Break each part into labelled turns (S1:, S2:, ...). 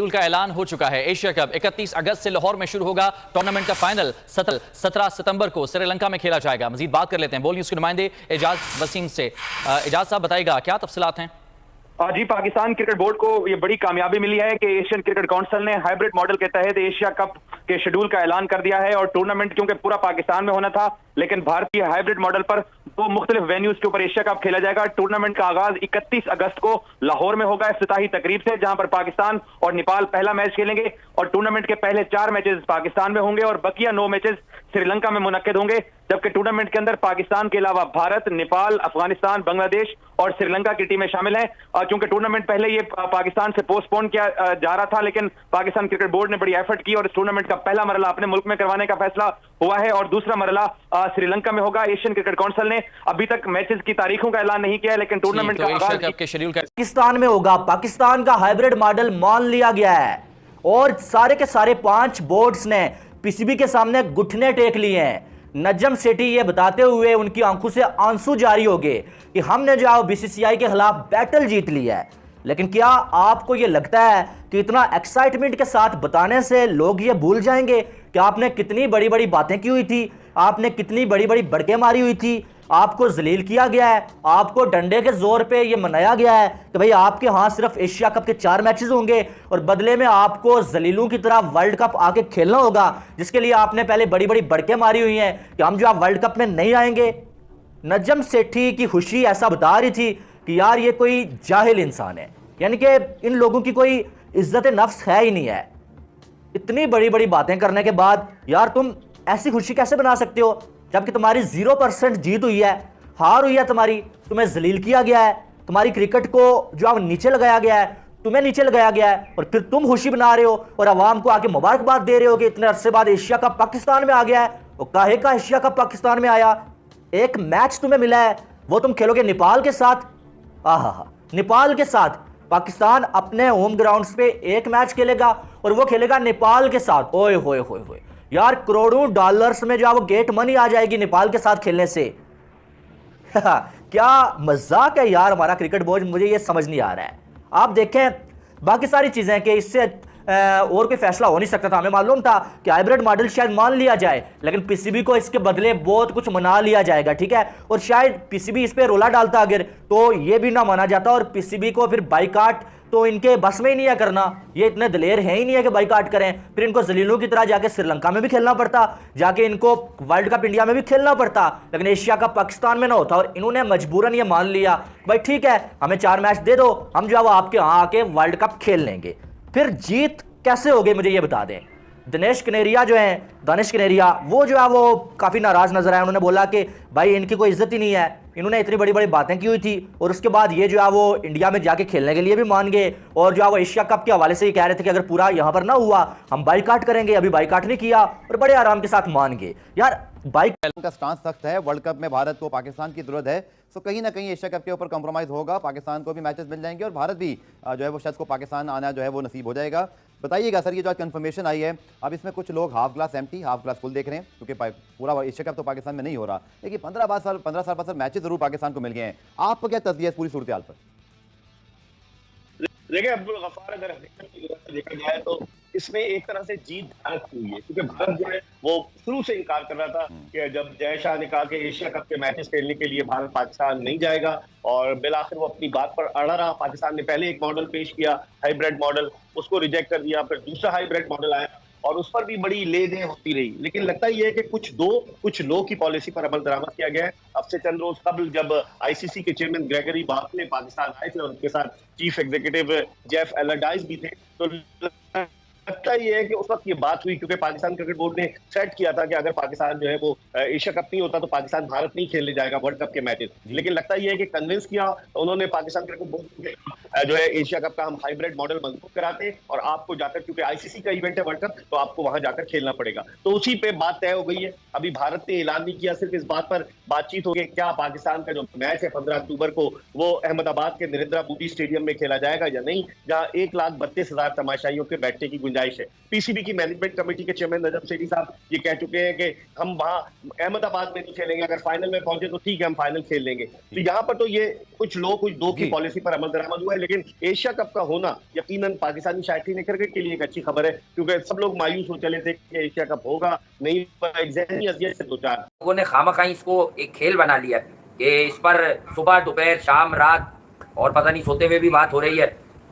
S1: Schedule का ऐलान हो चुका है। एशिया कप 31 अगस्त से लाहौर में शुरू होगा। टूर्नामेंट का फाइनल 17 सितंबर को श्रीलंका में खेला जाएगा। मजीद बात कर लेते हैं बोल न्यूज के नुमाइंदे एजाज वसीम से। एजाज साहब बताइएगा क्या तफसीलात हैं।
S2: जी, पाकिस्तान क्रिकेट बोर्ड को ये बड़ी कामयाबी मिली है कि एशियन क्रिकेट काउंसिल ने हाइब्रिड मॉडल के तहत एशिया कप के शेड्यूल का ऐलान कर दिया है। और टूर्नामेंट क्योंकि पूरा पाकिस्तान में होना था, लेकिन भारतीय हाइब्रिड मॉडल पर दो मुख्तलिफ वेन्यूज के ऊपर एशिया कप खेला जाएगा। टूर्नामेंट का आगाज 31 अगस्त को लाहौर में होगा इफ्तिताही तकरीब से, जहां पर पाकिस्तान और नेपाल पहला मैच खेलेंगे। और टूर्नामेंट के पहले 4 मैचेस पाकिस्तान में होंगे और बकिया 9 मैचेस श्रीलंका में मुनक्किद होंगे। जबकि टूर्नामेंट के अंदर पाकिस्तान के अलावा भारत, नेपाल, अफगानिस्तान, बांग्लादेश और श्रीलंका की टीमें शामिल हैं। क्योंकि टूर्नामेंट पहले ये पाकिस्तान से पोस्टपोन किया जा रहा था, लेकिन पाकिस्तान क्रिकेट बोर्ड ने बड़ी एफर्ट की और इस टूर्नामेंट का पहला मरला अपने मुल्क में करवाने का फैसला हुआ है और दूसरा मरला श्रीलंका में होगा। एशियन क्रिकेट काउंसिल ने अभी तक मैचेस की तारीखों का ऐलान नहीं किया है, लेकिन टूर्नामेंट का आगाज
S1: के शेड्यूल का
S3: पाकिस्तान में होगा। पाकिस्तान का हाइब्रिड मॉडल मान लिया गया है और सारे के सारे 5 बोर्ड्स ने पीसीबी के सामने घुटने टेक लिए हैं। नजम सेठी ये बताते हुए उनकी आंखों से आंसू जारी हो गए कि हमने जो बीसीसीआई के खिलाफ बैटल जीत लिया है। लेकिन क्या आपको ये लगता है कि इतना एक्साइटमेंट के साथ बताने से लोग ये भूल जाएंगे कि आपने कितनी बड़ी बड़ी बातें की हुई थी, आपने कितनी बड़ी बड़ी बड़के मारी हुई थी, आपको जलील किया गया है, आपको डंडे के जोर पे ये मनाया गया है कि भाई आपके यहाँ सिर्फ एशिया कप के 4 मैचेस होंगे और बदले में आपको जलीलों की तरह वर्ल्ड कप आके खेलना होगा, जिसके लिए आपने पहले बड़ी बड़ी बड़के मारी हुई हैं कि हम जो आप वर्ल्ड कप में नहीं आएंगे। नजम सेठी की खुशी ऐसा बता रही थी कि यार ये कोई जाहिल इंसान है, यानी कि इन लोगों की कोई इज्जत नफ्स है ही नहीं है। इतनी बड़ी बड़ी बातें करने के बाद यार तुम ऐसी खुशी कैसे बना सकते हो जबकि तुम्हारी 0% जीत हुई है, हार हुई है तुम्हारी, तुम्हें जलील किया गया है, तुम्हारी क्रिकेट को जो अब नीचे लगाया गया है, तुम्हें नीचे लगाया गया है और फिर तुम खुशी बना रहे हो और आवाम को आके मुबारकबाद दे रहे हो कि इतने अरसे बाद एशिया कप पाकिस्तान में आ गया है। और काहे का एशिया कप पाकिस्तान में आया? एक मैच तुम्हें मिला है, वो तुम खेलोगे नेपाल के साथ। नेपाल के साथ पाकिस्तान अपने होम ग्राउंड्स पे एक मैच खेलेगा और वो खेलेगा नेपाल के साथ। ओए होए होए होए यार, करोड़ों डॉलर्स में जो वो गेट मनी आ जाएगी नेपाल के साथ खेलने से। क्या मजाक है यार हमारा क्रिकेट बोर्ड, मुझे ये समझ नहीं आ रहा है। आप देखें बाकी सारी चीजें कि इससे और कोई फैसला हो नहीं सकता था। हमें मालूम था कि हाइब्रिड मॉडल शायद मान लिया जाए, लेकिन पीसीबी को इसके बदले बहुत कुछ मना लिया जाएगा, ठीक है। और शायद पीसीबी इस पे रोला डालता अगर, तो ये भी ना माना जाता और पीसीबी को फिर बाइकाट तो इनके बस में ही नहीं है करना। ये इतने दिलेर हैं ही नहीं है कि बाइकाट करें। फिर इनको जलीलों की तरह जाके श्रीलंका में भी खेलना पड़ता, जाके इनको वर्ल्ड कप इंडिया में भी खेलना पड़ता, लेकिन एशिया कप पाकिस्तान में ना होता। और इन्होंने मजबूरन ये मान लिया भाई ठीक है हमें 4 मैच दे दो, हम जो आपके यहाँ आके वर्ल्ड कप खेल लेंगे। फिर जीत कैसे हो गई मुझे ये बता दें। दिनेश कनेरिया जो है, दानिश कनेरिया, वो जो है वो काफ़ी नाराज़ नजर आए। उन्होंने बोला कि भाई इनकी कोई इज्जत ही नहीं है, इन्होंने इतनी बड़ी बड़ी बातें की हुई थी और उसके बाद ये जो है वो इंडिया में जाके खेलने के लिए भी मान गए और जो है वो एशिया कप के हवाले से ये कह रहे थे कि अगर पूरा यहाँ पर ना हुआ हम बाइकाट करेंगे। अभी बाइकाट नहीं किया और बड़े आराम के साथ मान गए। यार बाइक
S4: का स्टांस सख्त है, वर्ल्ड कप में भारत को पाकिस्तान की जरूरत है, तो कहीं ना कहीं एशिया कप के ऊपर कॉम्प्रोमाइज होगा। पाकिस्तान को भी मैचेस मिल जाएंगे और भारत भी जो है वो शायद को पाकिस्तान आना जो है वो नसीब हो जाएगा। बताइएगा सर, ये जो आज कंफर्मेशन आई है, अब इसमें कुछ लोग half glass empty half glass full देख रहे हैं क्योंकि पूरा एशिया कप तो पाकिस्तान में नहीं हो रहा, लेकिन 15 साल बाद मैचेस जरूर पाकिस्तान को मिल गए हैं। आपको क्या तस्वीर है पूरी सूरत हाल पर?
S5: देखिए अब्दुल गफ्फार, अगर देखा जाए तो इसमें एक तरह से जीत भारत की हुई है, क्योंकि भारत जो है वो शुरू से इनकार कर रहा था कि जब जय शाह ने कहा कि एशिया कप के मैचेस खेलने के लिए भारत पाकिस्तान नहीं जाएगा, और बिलाखिर वो अपनी बात पर अड़ा रहा। पाकिस्तान ने पहले एक मॉडल पेश किया हाइब्रिड मॉडल, उसको रिजेक्ट कर दिया, फिर दूसरा हाइब्रिड मॉडल आया और उस पर भी बड़ी ले दे होती रही। लेकिन लगता ही है कि कुछ लोग की पॉलिसी पर अमल दरामद किया गया है। अब से चंद रोज कबल जब आईसीसी के चेयरमैन ग्रेगरी बार्कले पाकिस्तान आए थे और उनके साथ चीफ एग्जीक्यूटिव जेफ एलरडाइस भी थे, तो लगता ही है कि उस वक्त ये बात हुई क्योंकि पाकिस्तान क्रिकेट बोर्ड ने सेट किया था कि अगर पाकिस्तान जो है वो एशिया कप नहीं होता तो पाकिस्तान भारत नहीं खेलने जाएगा वर्ल्ड कप के मैचेस। लेकिन लगता ही है कि कन्विंस किया उन्होंने पाकिस्तान क्रिकेट बोर्ड जो है एशिया कप का हम हाइब्रिड मॉडल मंजूर कराते और आपको जाकर, क्योंकि आईसीसी का इवेंट है वर्ल्ड कप, तो आपको वहां जाकर खेलना पड़ेगा। तो उसी पे बात तय हो गई है। अभी भारत ने ऐलान नहीं किया, सिर्फ इस बात पर बातचीत हो गई क्या पाकिस्तान का जो मैच है 15 अक्टूबर को वो अहमदाबाद के नरेंद्र मोदी स्टेडियम में खेला जाएगा या नहीं, जहां 1,32,000 तमाशाइयों के बैठने की गुंजाइश है। पीसीबी की मैनेजमेंट कमेटी के चेयरमैन नजम सेठी साहब ये कह चुके हैं कि हम वहां अहमदाबाद में नहीं खेलेंगे, अगर फाइनल में पहुंचे तो ठीक है हम फाइनल खेल लेंगे। तो यहाँ पर तो ये कुछ दो की पॉलिसी पर अमल दरामद हुआ है। लेकिन एशिया कप का होना यकीनन पाकिस्तानी शायकीन क्रिकेट के लिए एक अच्छी खबर है, क्योंकि सब लोग मायूस हो चले थे कि एशिया कप होगा नहीं, एक ज़हनी अज़ियत से दो चार
S6: लोगों ने खामखाई इसको एक खेल बना लिया कि इस पर सुबह दोपहर शाम रात और पता नहीं सोते हुए भी बात हो रही है।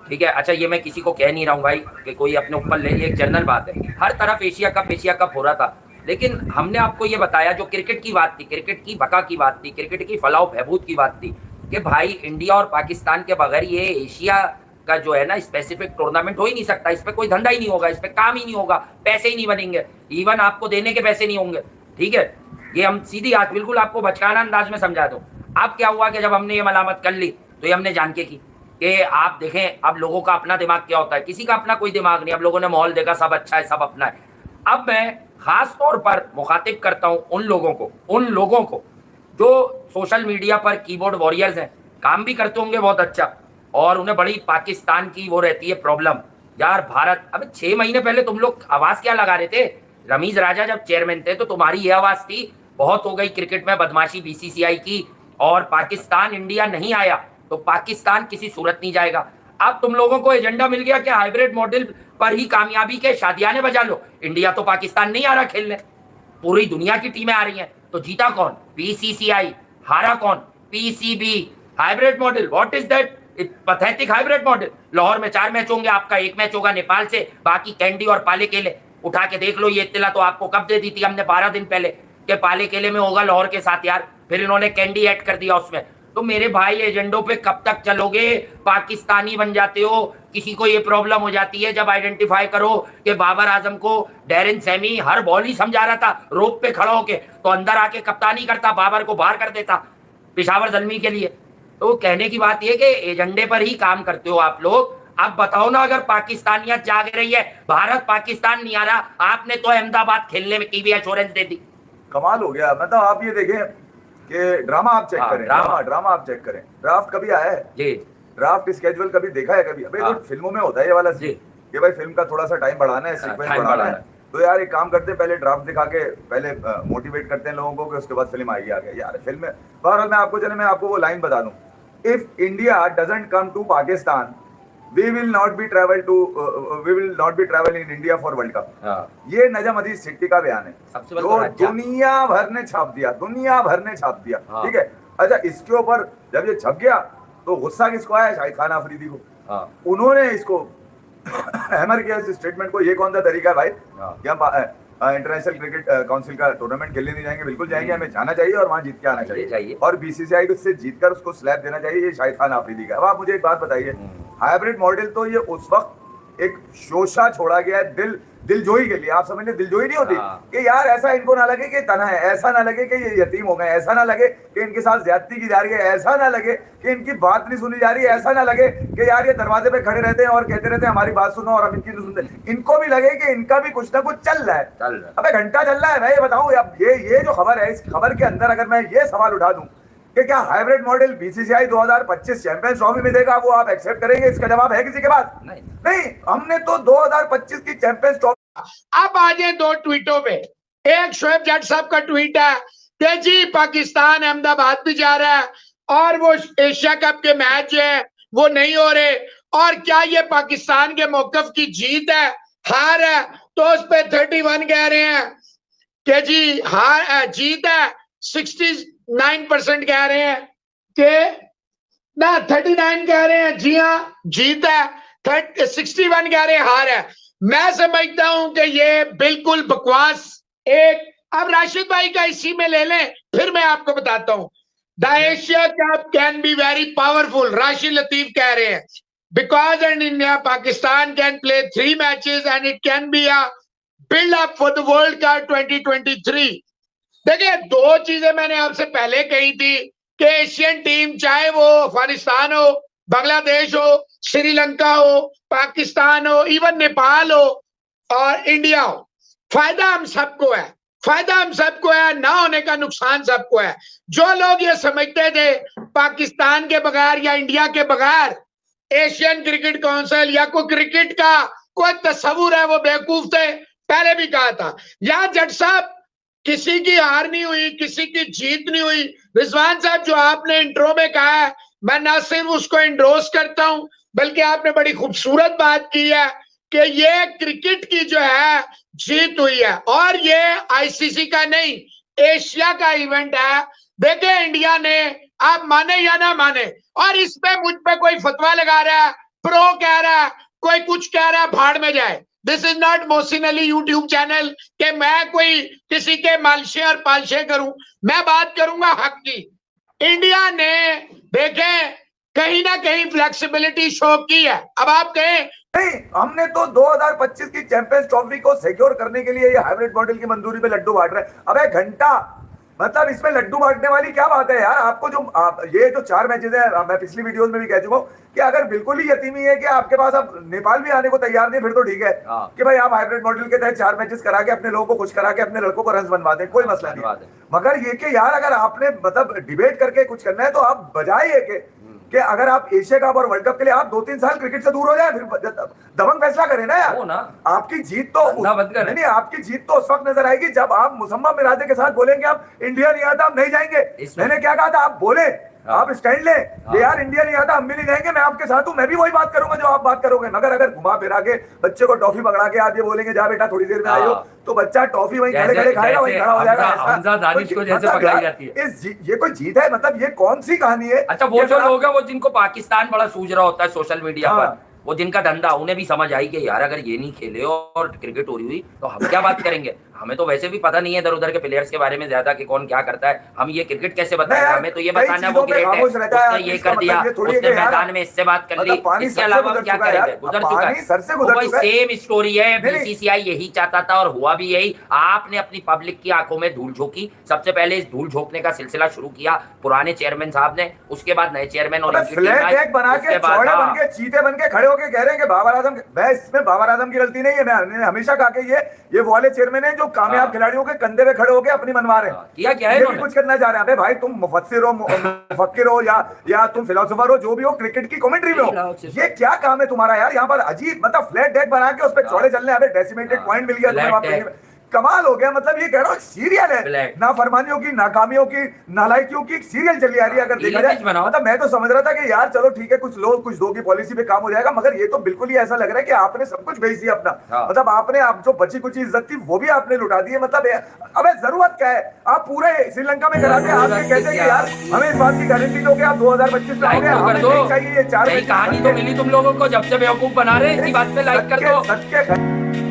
S6: ठीक है, अच्छा ये मैं किसी को कह नहीं रहा हूँ भाई कि कोई अपने ऊपर ले, ये एक जनरल बात है। हर तरफ एशिया कप हो रहा था, लेकिन हमने आपको ये बताया जो क्रिकेट की बात थी, क्रिकेट की बका की बात थी, क्रिकेट की फलाह बहबूद की बात थी कि भाई इंडिया और पाकिस्तान के बगैर ये एशिया का जो है ना स्पेसिफिक टूर्नामेंट हो ही नहीं सकता। इस पर कोई धंधा ही नहीं होगा, इस पर काम ही नहीं होगा, पैसे ही नहीं बनेंगे, इवन आपको देने के पैसे नहीं होंगे। ठीक है, ये हम सीधी बात बिल्कुल आपको बचकाना अंदाज में समझा दो। अब क्या हुआ कि जब हमने ये मलामत कर ली तो ये हमने जान के की कि आप देखें अब लोगों का अपना दिमाग क्या होता है, किसी का अपना कोई दिमाग नहीं। अब लोगों ने माहौल देखा, सब अच्छा है, सब अपना है। अब मैं खास तौर पर मुखातिब करता हूं उन लोगों को जो सोशल मीडिया पर कीबोर्ड वॉरियर्स हैं, काम भी करते होंगे बहुत अच्छा, और उन्हें बड़ी पाकिस्तान की वो रहती है प्रॉब्लम। यार भारत, अबे 6 महीने पहले तुम लोग आवाज क्या लगा रहे थे? रमीज राजा जब चेयरमैन थे तो तुम्हारी ये आवाज थी बहुत हो गई क्रिकेट में बदमाशी बीसीसीआई की, और पाकिस्तान इंडिया नहीं आया तो पाकिस्तान किसी सूरत नहीं जाएगा। अब तुम लोगों को एजेंडा मिल गया कि हाइब्रिड मॉडल पर ही कामयाबी के शादियाने बजा लो। इंडिया तो पाकिस्तान नहीं आ रहा खेलने, पूरी दुनिया की टीमें आ रही हैं, तो जीता कौन? बीसीसीआई। हारा कौन? PCB. Hybrid model, what is that? Pathetic hybrid model. Lahore में 4 मैच होंगे, आपका 1 मैच होगा नेपाल से, बाकी कैंडी और पाले केले। उठा के देख लो, ये इत्तला तो आपको कब दे दी थी हमने 12 दिन पहले कि पाले केले में होगा लाहौर के साथ। यार फिर इन्होंने कैंडी ऐड कर दिया उसमें। तो मेरे भाई एजेंडों पे कब तक चलोगे? पाकिस्तानी बन जाते हो। किसी को ये प्रॉब्लम हो जाती है जब आइडेंटिफाई करो कि बाबर आजम को डैरेन सैमी हर बॉल ही समझा रहा था रोप पे खड़ा होके, तो अंदर आके कप्तानी करता, बाबर को बाहर कर देता पेशावर ज़ल्मी के लिए। तो कहने की बात यह कि एजेंडे पर ही काम करते हो आप लोग। अब बताओ ना, अगर पाकिस्तानियत जाग रही है, भारत पाकिस्तान नहीं आ रहा, आपने तो अहमदाबाद खेलने में की भी एश्योरेंस दे दी।
S7: कमाल हो गया। मतलब आप ये देखें कि ड्रामा आप चेक करें, ड्रामा आप चेक करें। ड्राफ्ट कभी आया है जी? ड्राफ्ट स्केड्यूल कभी देखा है कभी? अबे तो फिल्मों में होता है ये वाला जी कि भाई फिल्म का थोड़ा सा टाइम बढ़ाना है, सीक्वेंस बढ़ाना है, तो यार एक काम करते हैं, पहले ड्राफ्ट दिखा के पहले मोटिवेट करते हैं लोगों को कि उसके बाद फिल्म आएगी आगे। यार फिल्म में बहरहाल मैं आपको वो लाइन बता दूं, if India doesn't come to Pakistan we will not be travel in India for World Cup। ये नजम अजीज सिट्टी का बयान है जो दुनिया भर ने छाप दिया। ठीक है, अच्छा इसके ऊपर जब ये छप गया तो गुस्सा किसको आया? शाहिद खान अफरीदी को। उन्होंने इसको हैमर किया इस स्टेटमेंट को। ये कौन सा तरीका है भाई कि हम इंटरनेशनल क्रिकेट काउंसिल का टूर्नामेंट खेलने नहीं जाएंगे? बिल्कुल जाएंगे, हमें जाना चाहिए और वहां जीत के आना चाहिए, और बीसीसीआई को से जीतकर उसको स्लैब देना चाहिए। ये शाहिद खान अफरीदी का। अब आप मुझे एक बात बताइए, हाइब्रिड मॉडल तो ये उस वक्त एक शोशा छोड़ा गया है दिलजोई के लिए। आप समझ लें, दिलजोई नहीं होती कि यार ऐसा इनको ना लगे कि तना है, ऐसा ना लगे कि ये यतीम हो गए, ऐसा ना लगे कि इनके साथ ज्यादती की जा रही है, ऐसा ना लगे कि इनकी बात नहीं सुनी जा रही है, ऐसा ना लगे कि यार ये दरवाजे पे खड़े रहते हैं और कहते रहते हैं हमारी बात सुनो और हम इनकी नहीं सुनते। इनको भी लगे कि इनका भी कुछ ना कुछ चल रहा है। अबे घंटा चल रहा है। मैं ये बताऊं, अब ये जो खबर है, इस खबर के अंदर अगर मैं ये सवाल उठा दूं कि क्या hybrid model BCCI 2025 champions trophy में देगा, वो आप एक्सेप्ट करेंगे? इसका जवाब है किसी के पास? नहीं। हमने तो 2025 की चैंपियंस ट्रॉफी।
S8: अब आ जाए 2 ट्वीटों पे। एक शोएब जट साहब का ट्वीट है कि जी पाकिस्तान अहमदाबाद भी जा रहा है और वो एशिया कप के मैच है वो नहीं हो रहे, और क्या ये पाकिस्तान के मौकफ की जीत है, हार है? तो उस पे 31 कह रहे हैं कि जी हार जीत है, 69% कह रहे हैं कि ना, 39 कह रहे हैं जी हाँ जीत है, 61 कह रहे हैं हार है। मैं समझता हूं कि ये बिल्कुल बकवास। अब राशिद भाई का इसी में ले लें, फिर मैं आपको बताता हूं। The Asia cup can be very powerful, Rashid Latif कह रहे हैं, because and India Pakistan can play 3 matches and it can be a build up for the world cup 2023। देखिए, 2 चीजें मैंने आपसे पहले कही थी कि एशियन टीम, चाहे वो अफगानिस्तान हो, बांग्लादेश हो, श्रीलंका हो, पाकिस्तान हो, इवन नेपाल हो और इंडिया हो, फायदा हम सबको है, ना होने का नुकसान सबको है। जो लोग ये समझते थे पाकिस्तान के बगैर या इंडिया के बगैर एशियन क्रिकेट काउंसिल या कोई क्रिकेट का कोई तस्वुर है, वो बेवकूफ थे। पहले भी कहा था। या जट साहब, किसी की हार नहीं हुई, किसी की जीत नहीं हुई। रिजवान साहब, जो आपने इंट्रो में कहा है, मैं ना सिर्फ उसको एंडोर्स करता हूं बल्कि आपने बड़ी खूबसूरत बात की है कि ये क्रिकेट की जो है जीत हुई है, और ये आईसीसी का नहीं, एशिया का इवेंट है। देखिए इंडिया ने, आप माने या ना माने, और इस पे मुझ पे कोई फतवा लगा रहा है, प्रो कह रहा है, कोई कुछ कह रहा है, भाड़ में जाए। This is not Mohsin Ali YouTube channel कि मैं कोई किसी के मालशे और पालशे करूं। मैं बात करूंगा हक की। इंडिया ने देखे कहीं ना कहीं फ्लेक्सिबिलिटी शो की है। अब आप कहें
S7: नहीं, हमने तो 2025 की चैंपियंस ट्रॉफी को सिक्योर करने के लिए ये हाइब्रिड मॉडल की मंजूरी पे लड्डू बांट रहे हैं। अबे घंटा, मतलब इसमें लड्डू बांटने वाली क्या बात है यार। आपको ये जो 4 मैचेस है, मैं पिछली वीडियोस में भी कह चुका हूं कि अगर बिल्कुल ही यतीमी है कि आपके पास अब नेपाल भी आने को तैयार नहीं, फिर तो ठीक है कि भाई आप हाइब्रिड मॉडल के तहत 4 मैचेस करा के अपने लोगों को खुश करा के अपने लड़कों को रन बनवा दें, कोई मसला नहीं। मगर ये कि यार अगर आपने मतलब डिबेट करके कुछ करना है तो आप बजाय ये कि अगर आप एशिया कप और वर्ल्ड कप के लिए आप 2-3 साल क्रिकेट से दूर हो जाए, फिर दबंग फैसला करें ना यार। आपकी जीत तो नहीं, आपकी जीत तो उस वक्त नजर आएगी जब आप मुसम्मा मिराजे के साथ बोलेंगे आप इंडिया नहीं आता, हम नहीं जाएंगे। मैंने क्या कहा था, आप बोले, आप स्टैंड ले ये यार इंडिया नहीं आता, हम भी नहीं जाएंगे, मैं आपके साथ हूं, मैं भी वही बात करूंगा जो आप बात करोगे। मगर अगर घुमा फिरा के बच्चे को टॉफी पकड़ा के आप ये बोलेंगे जा बेटा थोड़ी देर में आइयो, तो बच्चा टॉफी वहीं खड़े खड़े खाएगा, वहीं खड़ा हो जाएगा। ये कोई जीत है? मतलब ये कौन सी कहानी है?
S6: अच्छा, वो जो लोग हैं वो जिनको पाकिस्तान बड़ा सूझ रहा होता है सोशल मीडिया पर, वो जिनका धंधा, उन्हें भी समझ आई कि यार अगर ये नहीं खेले और क्रिकेट हो रही हुई तो हम क्या बात करेंगे। हमें तो वैसे भी पता नहीं है इधर उधर के प्लेयर्स के बारे में ज्यादा कि कौन क्या करता है, हम ये क्रिकेट कैसे बताएंगे। हमें तो ये बताना है वो ग्रेट है, उसने ये कर दिया, उसने मैदान में इससे बात कर ली, इसके अलावा हम क्या करेंगे। गुजर चुका है भाई, सेम स्टोरी है। बीसीसीआई यही चाहता था और हुआ भी यही। आपने अपनी पब्लिक की आंखों में धूल झोंकी। सबसे पहले इस धूल झोंकने का सिलसिला शुरू किया पुराने चेयरमैन साहब ने, उसके बाद नए चेयरमैन और
S7: चीते बन के खड़े होकर कह रहे हैं कि बाबर आजम, मैं इसमें बाबर आजम की गलती नहीं है। मैंने हमेशा कहा कि ये वो वाले चेयरमैन है जो कामयाब खिलाड़ियों के कंधे पे खड़े होकर अपनी मनवा रहे हैं। क्या है कुछ करना चाह रहे हैं भाई, तुम मुफस्सिर हो, मुफक्किर हो या तुम फिलोसोफर हो, जो भी हो, क्रिकेट की कमेंट्री में हो, ये क्या काम है तुम्हारा यार। यहाँ पर अजीब मतलब फ्लैट डेक बना के उस पर चौड़े चलने, अबे डेसिमेटेड पॉइंट मिल गया तुम्हें, कमाल हो गया। मतलब ये कह रहा हूँ सीरियल है, नाफरमानियों की, नाकामियों की, नालायकियों की सीरियल चली आ रही है। अगर देखा जाए मतलब मैं तो समझ रहा था कि यार चलो ठीक है, कुछ लोग कुछ दो की पॉलिसी पे काम हो जाएगा, मगर ये तो बिल्कुल ही ऐसा लग रहा है कि आपने सब कुछ बेच दिया अपना। मतलब आपने आप जो बची कुछ इज्जत थी वो भी आपने लुटा दी है। मतलब अबे जरूरत क्या है, आप पूरे श्रीलंका में कराते हैं, आप कहते हैं कि यार हमें इस बात की गारंटी दो कि आप 2025 में
S6: चाहिए। 4 कहानी तो मिली तुम लोगों को, जब से बेवकूफ बना रहे हैं इसी बात पे लाइक कर दो।